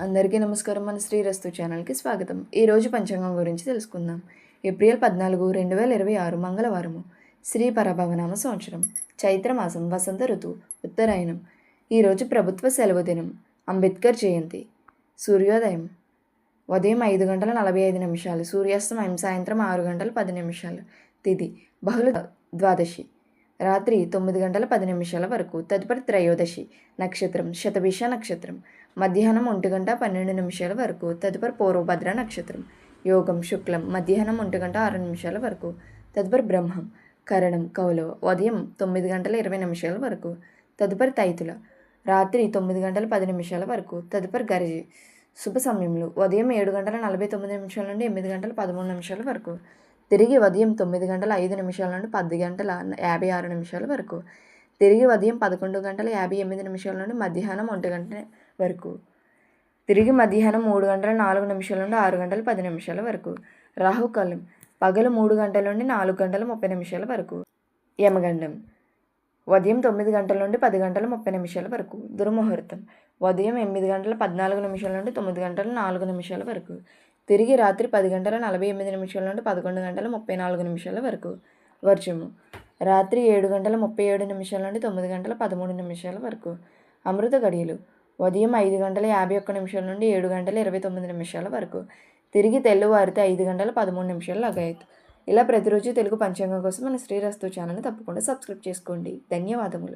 అందరికీ నమస్కారం. మన శ్రీరస్తు ఛానల్కి స్వాగతం. ఈరోజు పంచాంగం గురించి తెలుసుకుందాం. ఏప్రిల్ 14, 2026 మంగళవారము. శ్రీ పరభవనామ సంవత్సరం, చైత్రమాసం, వసంత ఋతువు, ఉత్తరాయణం. ఈరోజు ప్రభుత్వ సెలవు దినం, అంబేద్కర్ జయంతి. సూర్యోదయం ఉదయం 5:45, సూర్యాస్తమయం సాయంత్రం 6:10. తిథి బహుళ ద్వాదశి, రాత్రి 9:10 వరకు. తదుపరి త్రయోదశి. నక్షత్రం శతభిష నక్షత్రం, మధ్యాహ్నం 1:12 వరకు. తదుపరి పూర్వభద్ర నక్షత్రం. యోగం శుక్లం, మధ్యాహ్నం 1:06 వరకు. తదుపరి బ్రహ్మం కరణం కౌలవ, ఉదయం 9:20 వరకు. తదుపరి తైతుల, రాత్రి 9:10 వరకు. తదుపరి గరిజి. శుభ సమయంలో ఉదయం 7:49 నుండి 8:13 వరకు. తిరిగి ఉదయం 9:05 నుండి 10:56 వరకు. తిరిగి ఉదయం 11:58 నుండి మధ్యాహ్నం 1 వరకు. తిరిగి మధ్యాహ్నం 3:04 నుండి 6:10 వరకు. రాహుకాలం పగలు 3 గంటల నుండి 4:30 వరకు. యమగండం ఉదయం 9 నుండి 10:30 వరకు. దుర్ముహూర్తం ఉదయం 8:14 నుండి 9:04 వరకు. తిరిగి రాత్రి 10:48 నుండి 11:34 వరకు. వర్జము రాత్రి 7:37 నుండి 9:13 వరకు. అమృత గడియలు ఉదయం 5:51 నుండి 7:29 వరకు. తిరిగి తెల్లవారితే 5:13 లగాయత్. ఇలా ప్రతిరోజు తెలుగు పంచాంగం కోసం మన శ్రీరస్తు ఛానల్ని తప్పకుండా సబ్స్క్రైబ్ చేసుకోండి. ధన్యవాదములు.